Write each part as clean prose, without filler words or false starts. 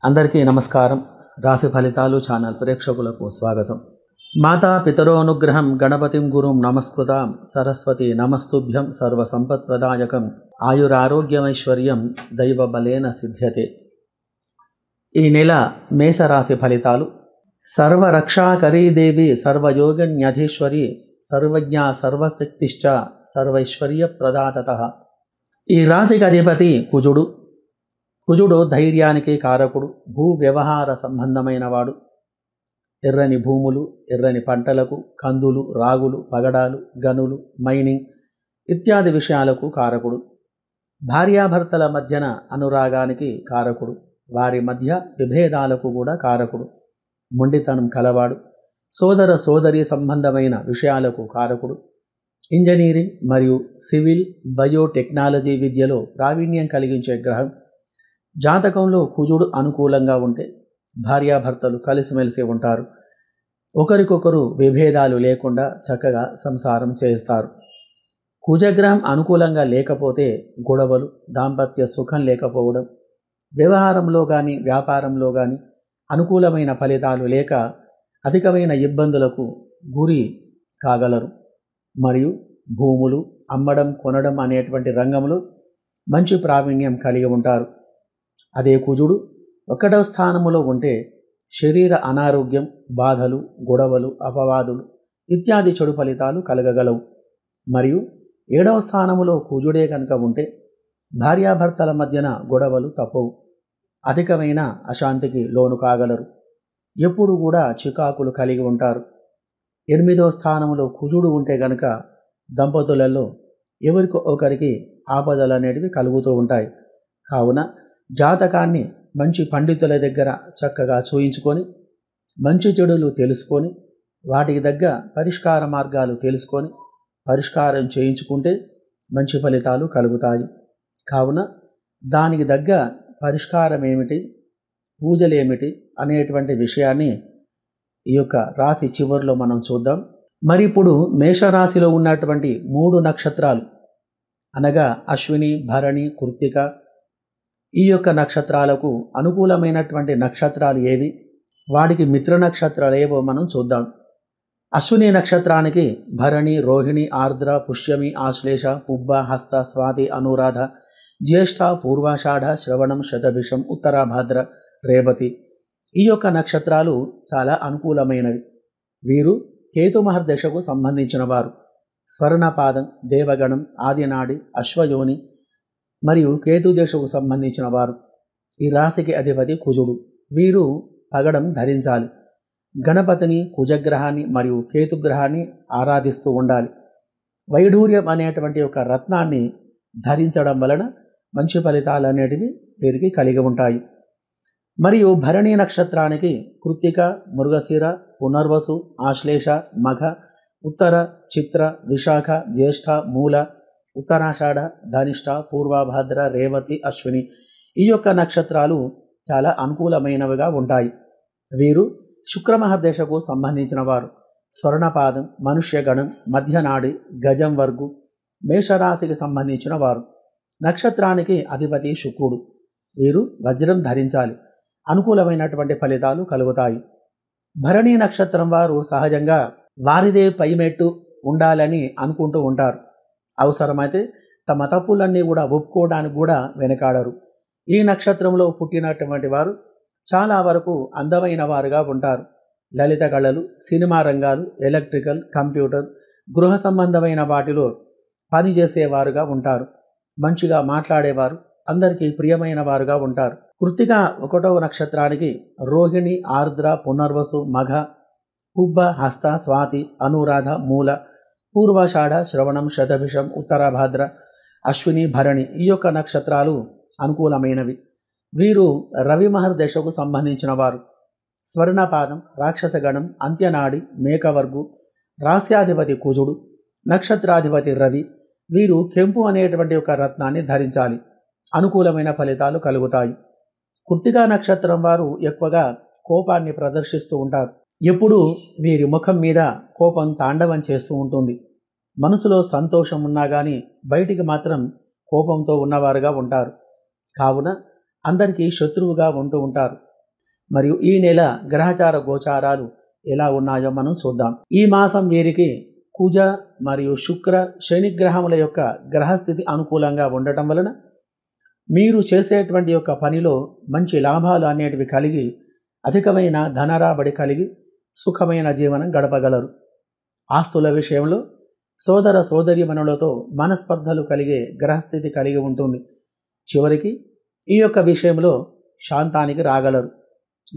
అందరికీ నమస్కారం. రాశి ఫలితాలు ఛానల్ ప్రేక్షకులకు స్వాగతం. మాతా పితరోనుగ్రహం గణపతిం గురుం నమస్కృతాం సరస్వతి నమస్తుభ్యం సర్వ సంపత్ప్రదాయకం ఆయురారోగ్యమైశ్వర్యం దైవ బలేన సిద్ధ్యతే. ఈ నెల మేషరాశి ఫలితాలు. సర్వరక్షాకరీ దేవి సర్వయోగన్యధీశ్వరి సర్వజ్ఞ సర్వశక్తిశ్చ సర్వైశ్వర్య ప్రదాతః. ఈ రాశికి అధిపతి కుజుడు. కుజుడు ధైర్యానికి కారకుడు, భూ వ్యవహార సంబంధమైన వాడు. ఎర్రని భూములు, ఎర్రని పంటలకు, కందులు, రాగులు, పగడాలు, గనులు, మైనింగ్ ఇత్యాది విషయాలకు కారకుడు. భార్యాభర్తల మధ్యన అనురాగానికి కారకుడు, వారి మధ్య విభేదాలకు కూడా కారకుడు. మొండితనం కలవాడు, సోదర సోదరి సంబంధమైన విషయాలకు కారకుడు. ఇంజనీరింగ్ మరియు సివిల్ బయోటెక్నాలజీ విద్యలో ప్రావీణ్యం కలిగించే గ్రహం. జాతకంలో కుజుడు అనుకూలంగా ఉంటే భార్యాభర్తలు కలిసిమెలిసి ఉంటారు. ఒకరికొకరు విభేదాలు లేకుండా చక్కగా సంసారం చేస్తారు. కుజగ్రహం అనుకూలంగా లేకపోతే గొడవలు, దాంపత్య సుఖం లేకపోవడం, వ్యవహారంలో కానీ వ్యాపారంలో కానీ అనుకూలమైన ఫలితాలు లేక అధికమైన ఇబ్బందులకు గురి కాగలరు. మరియు భూములు అమ్మడం కొనడం అనేటువంటి రంగంలో మంచి ప్రావీణ్యం కలిగి ఉంటారు. అదే కుజుడు 1వ స్థానములో ఉంటే శరీర అనారోగ్యం, బాధలు, గొడవలు, అపవాదులు ఇత్యాది చెడు ఫలితాలు కలగగలవు. మరియు 7వ స్థానములో కుజుడే కనుక ఉంటే భార్యాభర్తల మధ్యన గొడవలు తప్పవు, అధికమైన అశాంతికి లోను కాగలరు. ఎప్పుడు కూడా చికాకులు కలిగి ఉంటారు. 8వ స్థానంలో కుజుడు ఉంటే గనక దంపతులలో ఎవరికి ఒకరికి ఆపదలు అనేటివి కలుగుతూ ఉంటాయి. కావున జాతకాన్ని మంచి పండితుల దగ్గర చక్కగా చూయించుకొని మంచి చెడులు తెలుసుకొని వాటికి తగ్గ పరిష్కార మార్గాలు తెలుసుకొని పరిష్కారం చేయించుకుంటే మంచి ఫలితాలు కలుగుతాయి. కావున దానికి తగ్గ పరిష్కారం ఏమిటి, పూజలు ఏమిటి అనేటువంటి విషయాన్ని ఈ యొక్క రాశి చివరిలో మనం చూద్దాం. మరి ఇప్పుడు మేషరాశిలో ఉన్నటువంటి 3 నక్షత్రాలు అనగా అశ్విని, భరణి, కృత్తిక ఈ యొక్క నక్షత్రాలకు అనుకూలమైనటువంటి నక్షత్రాలు ఏవి, వాటికి మిత్ర నక్షత్రాలు ఏవో మనం చూద్దాం. అశ్విని నక్షత్రానికి భరణి, రోహిణి, ఆర్ద్ర, పుష్యమి, ఆశ్లేష, పుబ్బ, హస్త, స్వాతి, అనురాధ, జ్యేష్ఠ, పూర్వాషాఢ, శ్రవణం, శతభిషం, ఉత్తరాభాద్ర, రేవతి ఈ యొక్క నక్షత్రాలు చాలా అనుకూలమైనవి. వీరు కేతు మహర్దశకు సంబంధించిన వారు. స్వర్ణపాదం, దేవగణం, ఆదినాడి, అశ్వయోని మరియు కేతు దశకు సంబంధించిన వారు. ఈ రాశికి అధిపతి కుజుడు. వీరు పగడం ధరించాలి. గణపతిని, కుజగ్రహాన్ని మరియు కేతుగ్రహాన్ని ఆరాధిస్తూ ఉండాలి. వైఢూర్యం అనేటువంటి ఒక రత్నాన్ని ధరించడం వలన మంచి ఫలితాలు అనేటివి వీరికి కలిగి ఉంటాయి. మరియు భరణి నక్షత్రానికి కృత్తిక, మృగశిర, పునర్వసు, ఆశ్లేష, మఘ, ఉత్తర, చిత్ర, విశాఖ, జ్యేష్ఠ, మూల, ఉత్తరాషాఢ, ధనిష్ట, పూర్వభాద్ర, రేవతి, అశ్విని ఈ యొక్క నక్షత్రాలు చాలా అనుకూలమైనవిగా ఉంటాయి. వీరు శుక్రమహర్దశకు సంబంధించిన వారు. స్వర్ణపాదం, మనుష్యగణం, మధ్యనాడి, గజం వర్గు మేషరాశికి సంబంధించిన వారు. నక్షత్రానికి అధిపతి శుక్రుడు. వీరు వజ్రం ధరించాలి. అనుకూలమైనటువంటి ఫలితాలు కలుగుతాయి. భరణి నక్షత్రం వారు సహజంగా వారిదే పైమెట్టు ఉండాలని అనుకుంటూ ఉంటారు. అవసరమైతే తమ తప్పులన్నీ కూడా ఒప్పుకోవడానికి కూడా వెనకాడరు. ఈ నక్షత్రంలో పుట్టినటువంటి వారు చాలా వరకు అందమైన వారుగా ఉంటారు. లలిత కళలు, సినిమా రంగాలు, ఎలక్ట్రికల్, కంప్యూటర్, గృహ సంబంధమైన వాటిలో పనిచేసేవారుగా ఉంటారు. మంచిగా మాట్లాడేవారు, అందరికీ ప్రియమైన వారుగా ఉంటారు. కృత్తిక 1వ నక్షత్రానికి రోహిణి, ఆర్ద్ర, పునర్వసు, మఘ, పుబ్బ, హస్త, స్వాతి, అనురాధ, మూల, పూర్వాషాఢ, శ్రవణం, శతభిషం, ఉత్తరాభాద్ర, అశ్విని, భరణి ఈ యొక్క నక్షత్రాలు అనుకూలమైనవి. వీరు రవి మహర్దశకు సంబంధించిన వారు. స్వర్ణపాదం, రాక్షసగణం, అంత్యనాడి, మేకవర్గు రాస్యాధిపతి కుజుడు, నక్షత్రాధిపతి రవి. వీరు కెంపు అనేటువంటి ఒక రత్నాన్ని ధరించాలి. అనుకూలమైన ఫలితాలు కలుగుతాయి. కృత్తికా నక్షత్రం వారు ఎక్కువగా కోపాన్ని ప్రదర్శిస్తూ ఉంటారు. ఎప్పుడూ వీరి ముఖం మీద కోపం తాండవం చేస్తూ ఉంటుంది. మనసులో సంతోషం ఉన్నా కానీ బయటికి మాత్రం కోపంతో ఉన్నవారుగా ఉంటారు. కావున అందరికీ శత్రువుగా ఉంటూ ఉంటారు. మరియు ఈ నెల గ్రహచార గోచారాలు ఎలా ఉన్నాయో మనం చూద్దాం. ఈ మాసం వీరికి కుజ మరియు శుక్ర శని గ్రహముల యొక్క గ్రహస్థితి అనుకూలంగా ఉండటం వలన మీరు చేసేటువంటి యొక్క పనిలో మంచి లాభాలు అనేటివి కలిగి అధికమైన ధనరాబడి కలిగి సుఖమైన జీవనం గడపగలరు. ఆస్తుల విషయంలో సోదర సోదరీమణులతో మనస్పర్ధలు కలిగే గ్రహస్థితి కలిగి ఉంటుంది. చివరికి ఈ యొక్క విషయంలో శాంతానికి రాగలరు.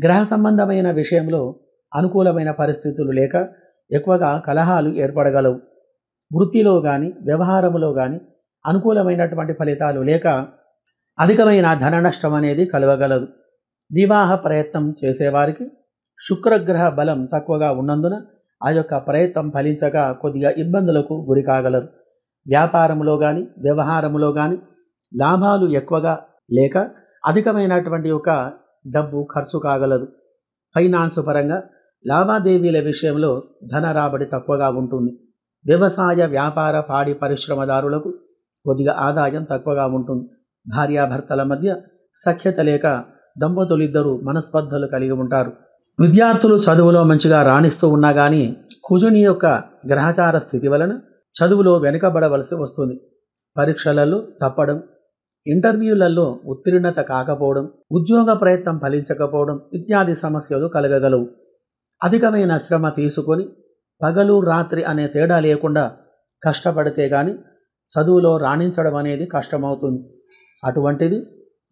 గ్రహ సంబంధమైన విషయంలో అనుకూలమైన పరిస్థితులు లేక ఎక్కువగా కలహాలు ఏర్పడగలవు. వృత్తిలో కానీ వ్యవహారంలో కానీ అనుకూలమైనటువంటి ఫలితాలు లేక అధికమైన ధన నష్టం అనేది కలగగలదు. వివాహ ప్రయత్నం చేసేవారికి శుక్రగ్రహ బలం తక్కువగా ఉన్నందున ఆ యొక్క ప్రయత్నం ఫలించక కొద్దిగా ఇబ్బందులకు గురి కాగలరు. వ్యాపారంలో కానీ వ్యవహారంలో కానీ లాభాలు ఎక్కువగా లేక అధికమైనటువంటి యొక్క డబ్బు ఖర్చు కాగలదు. ఫైనాన్స్ పరంగా లావాదేవీల విషయంలో ధన రాబడి తక్కువగా ఉంటుంది. వ్యవసాయ వ్యాపార పాడి పరిశ్రమదారులకు కొద్దిగా ఆదాయం తక్కువగా ఉంటుంది. భార్యాభర్తల మధ్య సఖ్యత లేక దంపతులిద్దరూ మనస్పర్ధలు కలిగి ఉంటారు. విద్యార్థులు చదువులో మంచిగా రాణిస్తూ ఉన్నా కానీ కుజుని యొక్క గ్రహచార స్థితి వలన చదువులో వెనుకబడవలసి వస్తుంది. పరీక్షలలో తప్పడం, ఇంటర్వ్యూలలో ఉత్తీర్ణత కాకపోవడం, ఉద్యోగ ప్రయత్నం ఫలించకపోవడం ఇత్యాది సమస్యలు కలగగలవు. అధికమైన శ్రమ తీసుకొని పగలు రాత్రి అనే తేడా లేకుండా కష్టపడితే కానీ చదువులో రాణించడం అనేది కష్టమవుతుంది. అటువంటిది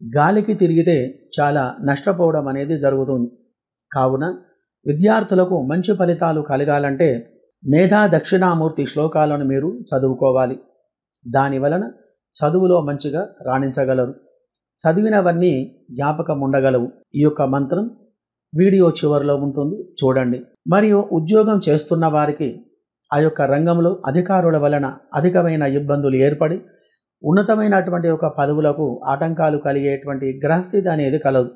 గాలికి తిరిగితే చాలా నష్టపోవడం అనేది జరుగుతుంది. కావున విద్యార్థులకు మంచి ఫలితాలు కలగాలంటే మేధా దక్షిణామూర్తి శ్లోకాలను మీరు చదువుకోవాలి. దానివలన చదువులో మంచిగా రాణించగలరు. చదివినవన్నీ జ్ఞాపకం ఉండగలవు. ఈ యొక్క మంత్రం వీడియో చివరిలో ఉంటుంది, చూడండి. మరియు ఉద్యోగం చేస్తున్న వారికి ఆ యొక్క రంగంలో అధికారుల వలన అధికమైన ఇబ్బందులు ఏర్పడి ఉన్నతమైనటువంటి ఒక పదవులకు ఆటంకాలు కలిగేటువంటి గ్రహస్థితి అనేది కలదు.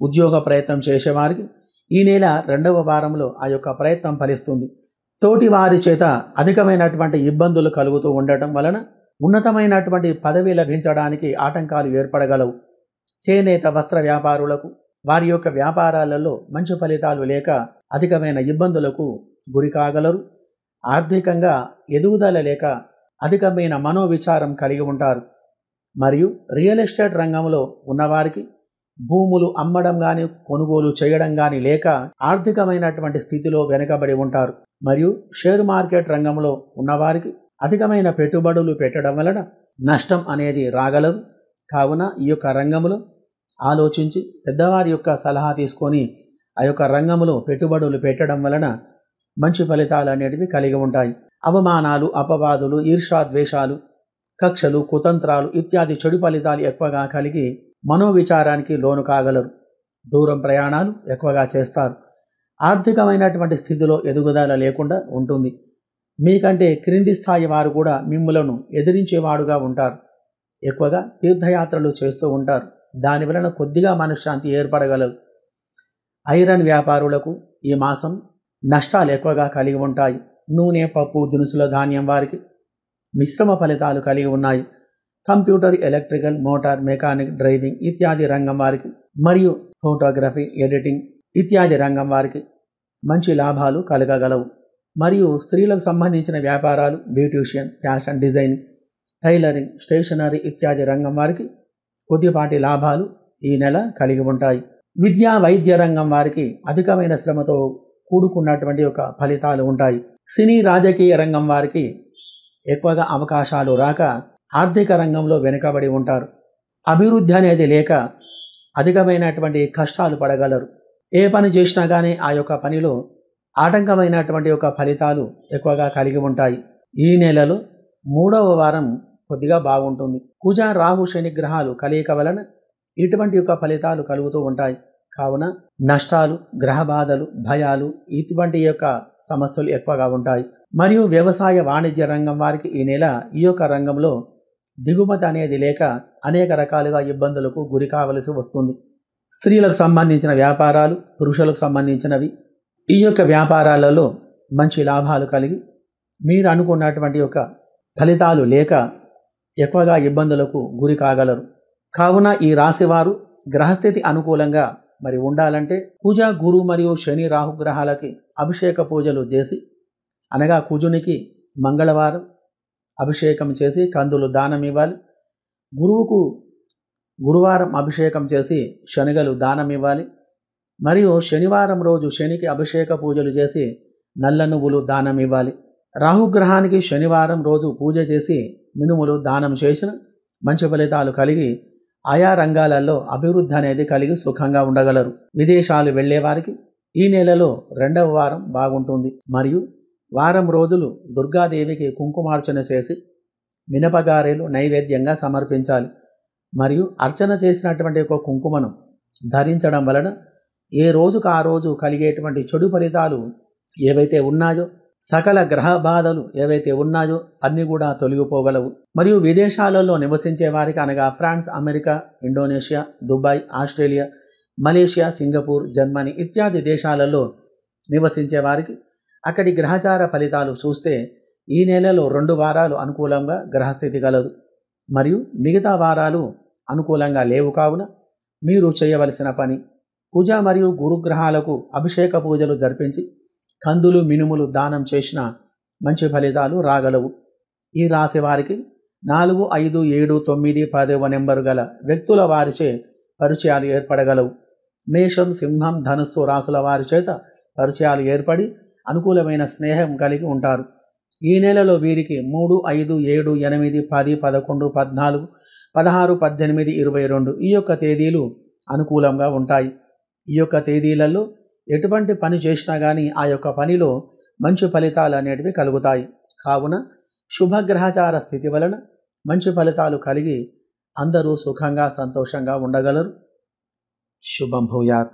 ఉద్యోగ ప్రయత్నం చేసేవారికి ఈ నెల 2వ వారంలో ఆ యొక్క ప్రయత్నం ఫలిస్తుంది. తోటి వారి చేత అధికమైనటువంటి ఇబ్బందులు కలుగుతూ ఉండటం వలన ఉన్నతమైనటువంటి పదవి లభించడానికి ఆటంకాలు ఏర్పడగలవు. చేనేత వస్త్ర వ్యాపారులకు వారి యొక్క వ్యాపారాలలో మంచి ఫలితాలు లేక అధికమైన ఇబ్బందులకు గురి కాగలరు. ఆర్థికంగా ఎదుగుదల లేక అధికమైన మనోవిచారం కలిగి ఉంటారు. మరియు రియల్ ఎస్టేట్ రంగంలో ఉన్నవారికి భూములు అమ్మడం కానీ కొనుగోలు చేయడం కానీ లేక ఆర్థికమైనటువంటి స్థితిలో వెనుకబడి ఉంటారు. మరియు షేర్ మార్కెట్ రంగంలో ఉన్నవారికి అధికమైన పెట్టుబడులు పెట్టడం వలన నష్టం అనేది రాగలదు. కావున ఈ యొక్క రంగంలో ఆలోచించి పెద్దవారి యొక్క సలహా తీసుకొని ఆ యొక్క రంగంలో పెట్టుబడులు పెట్టడం వలన మంచి ఫలితాలు అనేటివి కలిగి ఉంటాయి. అవమానాలు, అపవాదులు, ఈర్ష్యాద్వేషాలు, కక్షలు, కుతంత్రాలు ఇత్యాది చెడు ఫలితాలు ఎక్కువగా కలిగి మనోవిచారానికి లోను కాగలరు. దూరం ప్రయాణాలు ఎక్కువగా చేస్తారు. ఆర్థికమైనటువంటి స్థితిలో ఎదుగుదల లేకుండా ఉంటుంది. మీకంటే క్రింది స్థాయి వారు కూడా మిమ్ములను ఎదిరించేవాడుగా ఉంటారు. ఎక్కువగా తీర్థయాత్రలు చేస్తూ ఉంటారు. దాని వలన కొద్దిగా మనశ్శాంతి ఏర్పడగలదు. ఐరన్ వ్యాపారులకు ఈ మాసం నష్టాలు ఎక్కువగా కలిగి ఉంటాయి. నూనె, పప్పు, దినుసుల ధాన్యం వారికి మిశ్రమ ఫలితాలు కలిగి ఉన్నాయి. Computer, electrical, motor, mechanic, driving ఇత్యాది రంగం వారికి మరియు ఫోటోగ్రఫీ, ఎడిటింగ్ ఇత్యాది రంగం వారికి మంచి లాభాలు కలగగలవు. మరియు స్త్రీలకు సంబంధించిన వ్యాపారాలు, beautician, fashion designing, tailoring, stationery ఇత్యాది రంగం వారికి కొద్దిపాటి లాభాలు ఈ నెల కలిగి ఉంటాయి. విద్యా వైద్య రంగం వారికి అధికమైన శ్రమతో కూడుకున్నటువంటి ఒక ఫలితాలు ఉంటాయి. సినీ రాజకీయ రంగం వారికి ఎక్కువగా అవకాశాలు రాక ఆర్థిక రంగంలో వెనుకబడి ఉంటారు. అభివృద్ధి అనేది లేక అధికమైనటువంటి కష్టాలు పడగలరు. ఏ పని చేసినా కానీ ఆ యొక్క పనిలో ఆటంకమైనటువంటి ఒక ఫలితాలు ఎక్కువగా కలిగి ఉంటాయి. ఈ నెలలో 3వ వారం కొద్దిగా బాగుంటుంది. కుజ, రాహు, శని గ్రహాలు కలయిక వలన ఇటువంటి యొక్క ఫలితాలు కలుగుతూ ఉంటాయి. కావున నష్టాలు, గ్రహ బాధలు, భయాలు ఇటువంటి యొక్క సమస్యలు ఎక్కువగా ఉంటాయి. మరియు వ్యవసాయ వాణిజ్య రంగం వారికి ఈ నెల ఈ యొక్క రంగంలో దిగుమతి అనేది లేక అనేక రకాలుగా ఇబ్బందులకు గురి కావలసి వస్తుంది. స్త్రీలకు సంబంధించిన వ్యాపారాలు, పురుషులకు సంబంధించినవి ఈ యొక్క వ్యాపారాలలో మంచి లాభాలు కలిగి మీరు అనుకున్నటువంటి యొక్క ఫలితాలు లేక ఎక్కువగా ఇబ్బందులకు గురి కాగలరు. కావున ఈ రాశివారు గ్రహస్థితి అనుకూలంగా మరి ఉండాలంటే పూజ గురు మరియు శని రాహుగ్రహాలకి అభిషేక పూజలు చేసి, అనగా కుజునికి మంగళవారం అభిషేకం చేసి కందులు దానం ఇవ్వాలి, గురువుకు గురువారం అభిషేకం చేసి శనగలు దానం ఇవ్వాలి, మరియు శనివారం రోజు శనికి అభిషేక పూజలు చేసి నల్ల నువ్వులు దానం ఇవ్వాలి. రాహుగ్రహానికి శనివారం రోజు పూజ చేసి మినుములు దానం చేసిన మంచి ఫలితాలు కలిగి ఆయా రంగాలలో అభివృద్ధి అనేది కలిగి సుఖంగా ఉండగలరు. విదేశాలు వెళ్ళేవారికి ఈ నెలలో 2వ వారం బాగుంటుంది. మరియు వారం రోజులు దుర్గాదేవికి కుంకుమార్చన చేసి మినపగారెలు నైవేద్యంగా సమర్పించాలి. మరియు అర్చన చేసినటువంటి ఒక కుంకుమను ధరించడం వలన ఏ రోజుకు ఆ రోజు కలిగేటువంటి చెడు ఫలితాలు ఏవైతే ఉన్నాయో, సకల గ్రహ బాధలు ఏవైతే ఉన్నాయో అన్నీ కూడా తొలగిపోగలవు. మరియు విదేశాలలో నివసించే వారికి, అనగా France, America, Indonesia, Dubai, Australia, Malaysia, Singapore, Germany ఇత్యాది దేశాలలో నివసించే వారికి అక్కడి గ్రహచార ఫలితాలు చూస్తే ఈ నెలలో 2 వారాలు అనుకూలంగా గ్రహస్థితి కలదు. మరియు మిగతా వారాలు అనుకూలంగా లేవు. కావున మీరు చేయవలసిన పని, పూజ మరియు గురుగ్రహాలకు అభిషేక పూజలు జరిపించి కందులు మినుములు దానం చేసిన మంచి ఫలితాలు రాగలవు. ఈ రాశి వారికి 4, 5, 7, 9, 10వ నెంబరు గల వ్యక్తుల వారిచే పరిచయాలు ఏర్పడగలవు. మేషం, సింహం, ధనుస్సు రాసుల వారి చేత పరిచయాలు ఏర్పడి అనుకూలమైన స్నేహం కలిగి ఉంటారు. ఈ నెలలో వీరికి 3, 5, 7, 8, 10, 11, 14, 16, 18, 22 ఈ యొక్క తేదీలు అనుకూలంగా ఉంటాయి. ఈ యొక్క తేదీలలో ఎటువంటి పని చేసినా కానీ ఆ యొక్క పనిలో మంచి ఫలితాలు అనేటివి కలుగుతాయి. కావున శుభగ్రహచార స్థితి వలన మంచి ఫలితాలు కలిగి అందరూ సుఖంగా సంతోషంగా ఉండగలరు. శుభం భూయాత్.